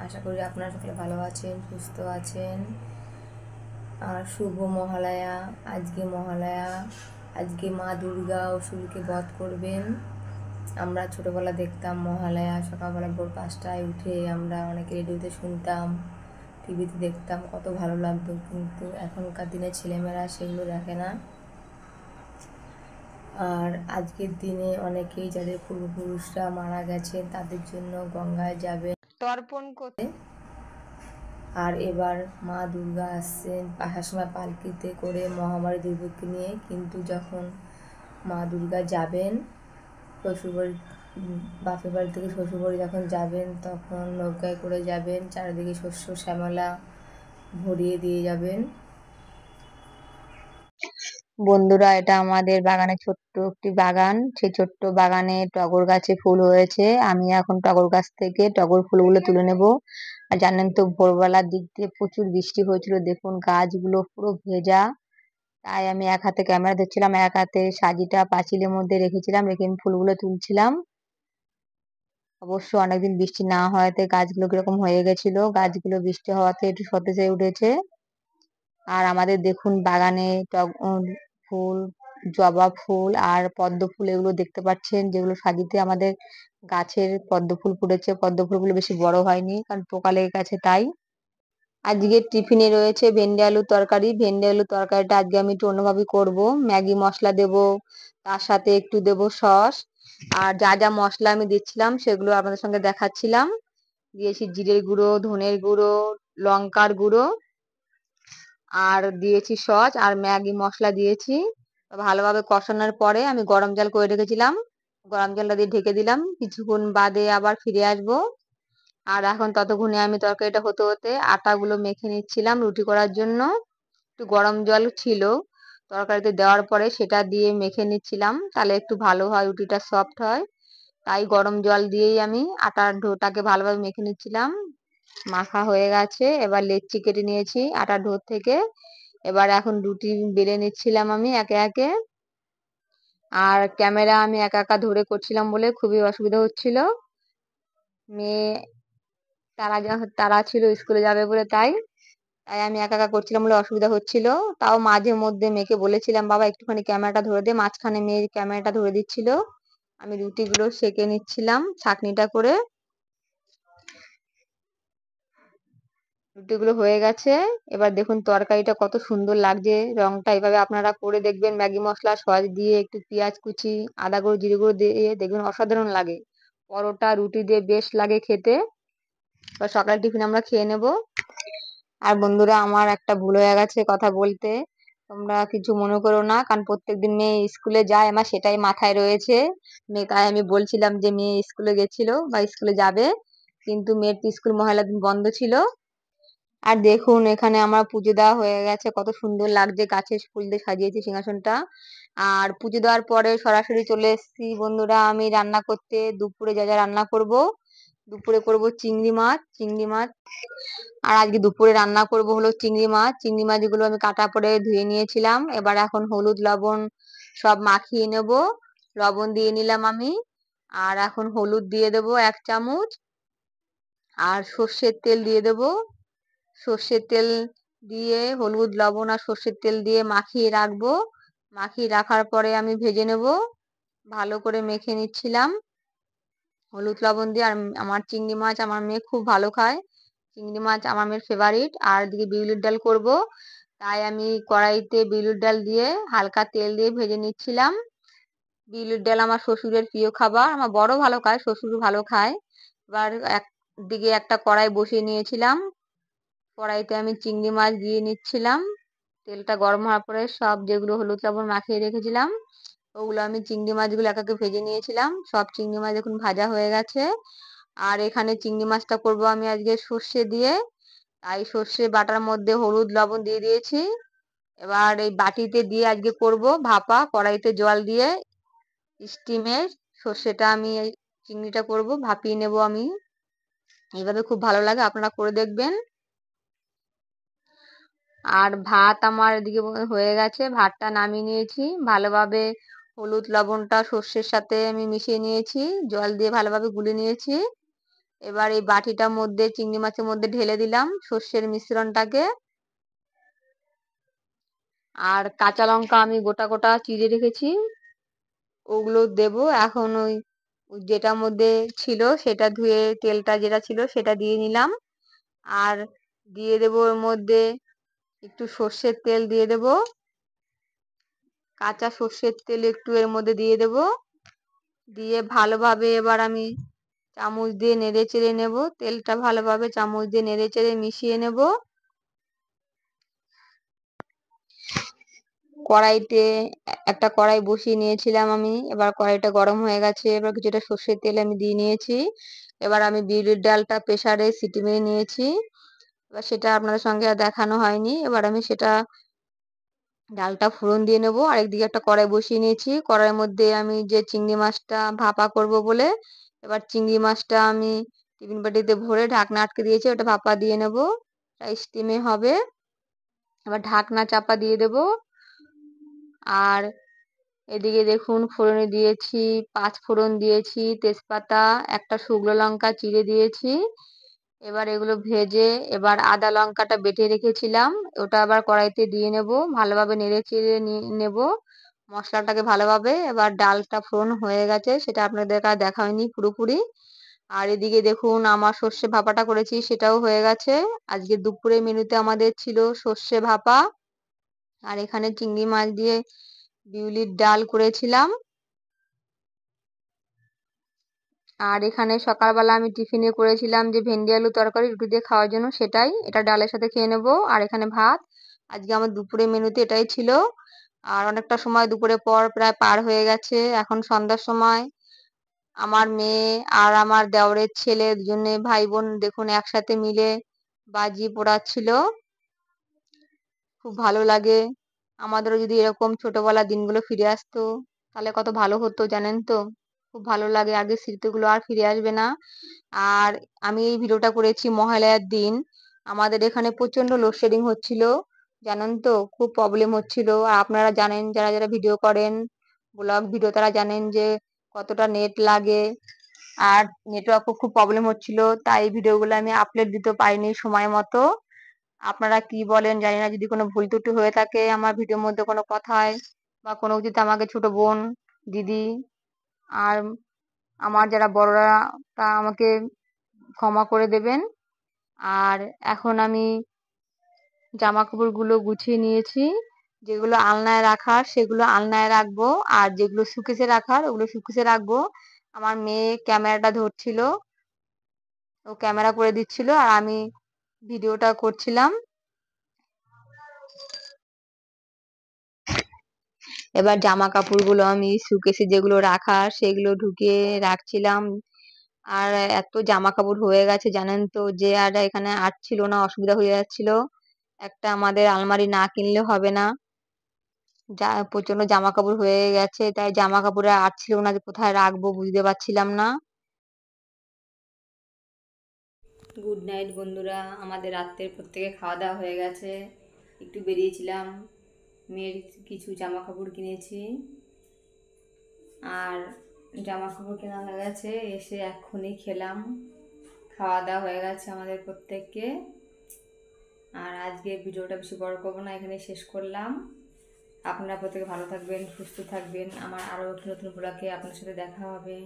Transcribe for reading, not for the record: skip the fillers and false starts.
আশা করি আপনারা সকলে ভালো আছেন, সুস্থ আছেন। আর শুভ মহালয়া। আজকে মা দুর্গা অসুরকে বধ করবেন। আমরা ছোটোবেলা দেখতাম মহালয়া, সকালবেলা ভোর 5টায় উঠে আমরা অনেকে রেডিওতে শুনতাম, টিভিতে দেখতাম, কত ভালো লাগতো। কিন্তু এখনকার দিনে ছেলেমেয়েরা সেগুলো দেখে না। আর আজকের দিনে অনেকেই যাদের পূর্বপুরুষরা মারা গেছেন তাদের জন্য গঙ্গায় যাবে তর্পণ করতে। আর এবার মা দুর্গা আসছেন আসার সময় পালকিতে করে মহামারী দুর্গাকে নিয়ে। কিন্তু যখন মা দুর্গা যাবেন শ্বশুরবাড়ি, বাপের বাড়ি থেকে শ্বশুরবাড়ি যখন যাবেন তখন নৌকায় করে যাবেন, চারিদিকে শস্য শ্যামলা ভরিয়ে দিয়ে যাবেন। বন্ধুরা, এটা আমাদের বাগানের ছোট্ট একটি বাগান। সেই ছোট্ট বাগানে টগর গাছে ফুল হয়েছে। আমি এখন টগর গাছ থেকে টগর ফুলগুলো তুলে নেব। আর জানেন তো, ভোরবেলার দিক দিয়ে প্রচুর বৃষ্টি হয়েছিল, দেখুন গাছগুলো পুরো ভেজা। তাই আমি এক হাতে ক্যামেরা ধরছিলাম, এক হাতে সাজিটা পাঁচিলের মধ্যে রেখেছিলাম, রেখে আমি ফুলগুলো তুলছিলাম। অবশ্য অনেকদিন বৃষ্টি না হওয়াতে গাছগুলো কিরকম হয়ে গেছিল, গাছগুলো বৃষ্টি হওয়াতে একটু সতেজ হয়ে উঠেছে। আর আমাদের দেখুন বাগানে ফুল, জবা ফুল আর পদ্ম ফুল এগুলো দেখতে পাচ্ছেন, যেগুলো সাজিতে আমাদের গাছের পদ্ম ফুল ফুটেছে। পদ্ম ফুলগুলো বেশি বড় হয়নি কারণ পোকা লেগে গেছে তাই। আজকে টিফিনে রয়েছে ভেন্ডি আলুর তরকারি। ভেন্ডি আলুর তরকারিটা আজকে আমি একটু অন্যভাবে করবো। ম্যাগি মশলা দেব, তার সাথে একটু দেব সস। আর যা যা মশলা আমি দিচ্ছিলাম সেগুলো আপনাদের সঙ্গে দেখাচ্ছিলাম। দিয়েছি জিরের গুঁড়ো, ধনের গুঁড়ো, লঙ্কার গুঁড়ো, আর দিয়েছি সস আর ম্যাগি মশলা দিয়েছি। ভালোভাবে কষানোর পরে আমি গরম জল করে রেখেছিলাম, গরম জলটা দিয়ে ঢেকে দিলাম। কিছুক্ষণ বাদে আবার ফিরে আসবো। আর এখন ততক্ষণে আমি তরকারিটা হতে হতে আটাগুলো মেখে নিচ্ছিলাম রুটি করার জন্য। একটু গরম জল ছিল তরকারিতে দেওয়ার পরে, সেটা দিয়ে মেখে নিচ্ছিলাম, তাহলে একটু ভালো হয়, রুটিটা সফট হয়। তাই গরম জল দিয়েই আমি আটার ডোটাকে ভালোভাবে মেখে নিচ্ছিলাম। মাখা হয়ে গেছে, এবার লেচি কেটে নিয়েছি আটার ডো থেকে। এবার এখন রুটি বেলে নিচ্ছিলাম আমি একে একে। আর ক্যামেরা আমি একা একা ধরে করছিলাম বলে খুবই অসুবিধা হচ্ছিল। মেয়ে তারা ছিল স্কুলে যাবে বলে, তাই তাই আমি একা একা করছিলাম বলে অসুবিধা হচ্ছিল। তাও মাঝে মধ্যে মেয়েকে বলেছিলাম, বাবা একটুখানি ক্যামেরাটা ধরে দে। মাঝখানে মেয়ে ক্যামেরাটা ধরে দিচ্ছিল, আমি রুটিগুলো সেঁকে নিচ্ছিলাম ছাঁকনিটা করে। রুটিগুলো হয়ে গেছে। এবার দেখুন তরকারিটা কত সুন্দর লাগছে, রংটা এভাবে আপনারা করে দেখবেন, ম্যাগি মশলা সস দিয়ে একটু পেঁয়াজ কুচি, আদা গুঁড়ো, জিরে গুঁড়ো দিয়ে দেখবেন অসাধারণ লাগে। পরোটা রুটি দিয়ে বেশ লাগে খেতে। এবার সকালের টিফিন আমরা খেয়ে নেব। আর বন্ধুরা, আমার একটা ভুল হয়ে গেছে কথা বলতে, তোমরা কিছু মনে করো না, কারণ প্রত্যেকদিন মেয়ে স্কুলে যায়, আমার সেটাই মাথায় রয়েছে। তাই আমি বলছিলাম যে মেয়ে স্কুলে গেছিল বা স্কুলে যাবে, কিন্তু মেয়ের তো স্কুল মহিলা দিন বন্ধ ছিল। আর দেখুন এখানে আমার পুজো দেওয়া হয়ে গেছে, কত সুন্দর লাগছে, গাছের ফুল দিয়ে সাজিয়েছি সিংহাসনটা। আর পুজো দেওয়ার পরে সরাসরি চলে এসেছি বন্ধুরা আমি রান্না করতে। দুপুরে যা যা রান্না করব, দুপুরে করব চিংড়ি মাছ। আর আজকে দুপুরে রান্না করব হলো চিংড়ি মাছগুলো আমি কাটা পরে ধুয়ে নিয়েছিলাম। এবার এখন হলুদ লবণ সব মাখিয়ে নেব। লবণ দিয়ে নিলাম আমি। আর এখন হলুদ দিয়ে দেব 1 চামচ। আর সর্ষের তেল দিয়ে দেব। সর্ষের তেল দিয়ে হলুদ লবণ আর সর্ষের তেল দিয়ে মাখিয়ে রাখবো। মাখিয়ে রাখার পরে আমি ভেজে নেব। ভালো করে মেখে নিচ্ছিলাম হলুদ লবণ দিয়ে। আর আমার চিংড়ি মাছ আমার মেয়ে খুব ভালো খায়, চিংড়ি মাছ আমার মেয়ের ফেভারিট। আর এদিকে বিউলির ডাল করব, তাই আমি কড়াইতে বিউলির ডাল দিয়ে হালকা তেল দিয়ে ভেজে নিচ্ছিলাম। বিউলির ডাল আমার শ্বশুরের প্রিয় খাবার, আমার বড় ভালো খায়, শ্বশুর ভালো খায়। এবার একদিকে একটা কড়াই বসিয়ে নিয়েছিলাম, কড়াইতে আমি চিংড়ি মাছ দিয়ে নিচ্ছিলাম। তেলটা গরম হওয়ার পরে সব যেগুলো হলুদ লবণ মাখিয়ে রেখেছিলাম ওগুলো আমি চিংড়ি মাছগুলো একে একে ভেজে নিয়েছিলাম। সব চিংড়ি মাছ দেখুন ভাজা হয়ে গেছে। আর এখানে চিংড়ি মাছটা করব আমি আজকে সর্ষে দিয়ে, তাই সর্ষে বাটার মধ্যে হলুদ লবণ দিয়ে দিয়েছি। এবার এই বাটিতে দিয়ে আজকে করব ভাপা, কড়াইতে জল দিয়ে স্টিমে সর্ষেটা আমি এই চিংড়িটা করব, ভাপিয়ে নেব আমি। এইভাবে খুব ভালো লাগে, আপনারা করে দেখবেন। আর ভাত আমার এদিকে হয়ে গেছে, ভাতটা নামিয়ে নিয়েছি। ভালোভাবে হলুদ লবণটা সর্ষের সাথে আমি মিশিয়ে নিয়েছি, জল দিয়ে ভালোভাবে গুলে নিয়েছি। এবার এই বাটিটার মধ্যে চিংড়ি মাছের মধ্যে ঢেলে দিলাম সর্ষের মিশ্রণটাকে। আর কাঁচা লঙ্কা আমি গোটা গোটা চিড়ে রেখেছি, ওগুলো দেব। এখন ওই যেটার মধ্যে ছিল সেটা ধুয়ে তেলটা যেটা ছিল সেটা দিয়ে নিলাম। আর দিয়ে দেব ওর মধ্যে একটু সর্ষের তেল দিয়ে দেব, কাঁচা সর্ষের তেল একটু এর মধ্যে দিয়ে দেব। দিয়ে ভালোভাবে এবার আমি চামচ দিয়ে নেড়ে চেড়ে নেব, তেলটা ভালোভাবে চামচ দিয়ে নেড়ে চেড়ে মিশিয়ে নেব। কড়াইতে একটা কড়াই বসিয়ে নিয়েছিলাম আমি, এবার কড়াইটা গরম হয়ে গেছে, এবার কিছুটা সর্ষের তেল আমি দিয়ে নিয়েছি। এবার আমি বিউলির ডালটা প্রেসারে সিটি মেরে নিয়েছি, এবার সেটা আপনাদের সঙ্গে আর দেখানো হয়নি। এবার আমি সেটা ডালটা ফোড়ন দিয়ে নেব। আরেকদিকে একটা কড়াই বসিয়ে নিয়েছি, কড়াইয়ের মধ্যে আমি যে চিংড়ি মাছটা ভাপা করব বলে এবার চিংড়ি মাছটা আমি টিফিন বাটিতে ভরে ঢাকনা আটকে দিয়েছি, ওটা ভাপা দিয়ে নেব, স্টিমে হবে। এবার ঢাকনা চাপা দিয়ে দেব। আর এদিকে দেখুন ফোড়নে দিয়েছি, 5 ফোড়ন দিয়েছি, তেজপাতা, একটা শুকনো লঙ্কা চিড়ে দিয়েছি। এবার এগুলো ভেজে এবার আদা লঙ্কাটা বেটে রেখেছিলাম ওটা আবার কড়াইতে দিয়ে নেব, ভালোভাবে নেড়ে চেড়ে নেব মশলাটাকে ভালোভাবে। এবার ডালটা ফোড়ন হয়ে গেছে, সেটা আপনাদের আর দেখা হয়নি পুরোপুরি। আর এদিকে দেখুন আমার সর্ষে ভাপাটা করেছি সেটাও হয়ে গেছে। আজকে দুপুরে মেনুতে আমাদের ছিল সর্ষে ভাপা, আর এখানে চিংড়ি মাছ দিয়ে বিউলির ডাল করেছিলাম। আর এখানে সকালবেলা আমি টিফিনে করেছিলাম যে ভেন্ডি আলু তরকারি রুটি দিয়ে খাওয়ার জন্য, সেটাই এটা ডালের সাথে খেয়ে নেব। আর এখানে ভাত, আজকে আমার দুপুরে মেনুতে এটাই ছিল। আর অনেকটা সময় দুপুরে পর প্রায় পার হয়ে গেছে, এখন সন্ধ্যার সময়। আমার মেয়ে আর আমার দেওরের ছেলে দুজনে ভাই বোন দেখুন একসাথে মিলে বাজি পোড়াচ্ছিল, খুব ভালো লাগে। আমাদেরও যদি এরকম ছোটবেলার দিনগুলো ফিরে আসতো তাহলে কত ভালো হতো জানেন তো, খুব ভালো লাগে, আগের স্মৃতিগুলো আর ফিরে আসবে না। আর আমি এই ভিডিওটা করেছি মহালয়ার দিন, আমাদের এখানে প্রচন্ড লোডশেডিং হচ্ছিল জানেন তো, খুব প্রবলেম হচ্ছিল। আর আপনারা জানেন যারা যারা ভিডিও করেন ব্লগ ভিডিও তারা জানেন যে কতটা নেট লাগে, আর নেটওয়ার্কও খুব প্রবলেম হচ্ছিল, তাই ভিডিওগুলো আমি আপলোড দিতে পারিনি সময় মতো। আপনারা কি বলেন জানি না, যদি কোনো ভুল ত্রুটি হয়ে থাকে আমার ভিডিওর মধ্যে কোনো কথায় বা কোনো কিছুতে আমাকে ছোট বোন, দিদি আর আমার যারা বড়রা তা আমাকে ক্ষমা করে দেবেন। আর এখন আমি জামা কাপড়গুলো গুছিয়ে নিয়েছি, যেগুলো আলনায় রাখার সেগুলো আলনায় রাখবো, আর যেগুলো সুকেসে রাখার ওগুলো সুকেসে রাখবো। আমার মেয়ে ক্যামেরাটা ধরছিল, ও ক্যামেরা করে দিচ্ছিল আর আমি ভিডিওটা করছিলাম। এবার জামা কাপড়গুলো আমি সুকেসে যেগুলো রাখার সেগুলো ঢুকিয়ে রাখছিলাম। আর এত জামা কাপড় হয়ে গেছে জানেন তো, যে আর এখানে আটছিল না, অসুবিধা হয়ে যাচ্ছিল। একটা আমাদের আলমারি না কিনলে হবে না, যা প্রচন্ড জামা কাপড় হয়ে গেছে, তাই জামা কাপড়ে আটছিল না, যে কোথায় রাখবো বুঝতে পারছিলাম না। গুড নাইট বন্ধুরা, আমাদের রাত্রের প্রত্যেকে খাওয়া দাওয়া হয়ে গেছে, একটু বেরিয়েছিলাম, মেয়ের কিছু জামা কাপড় কিনেছি, আর জামা কাপড় কেনা হয়ে গেছে, এসে এক্ষুনি খেলাম, খাওয়া দাওয়া হয়ে গেছে আমাদের প্রত্যেককে। আর আজকে ভিডিওটা বেশি বড় করবো না, এখানে শেষ করলাম। আপনারা প্রত্যেকে ভালো থাকবেন, সুস্থ থাকবেন, আমার আরও নতুন নতুন ব্লগে আপনার সাথে দেখা হবে।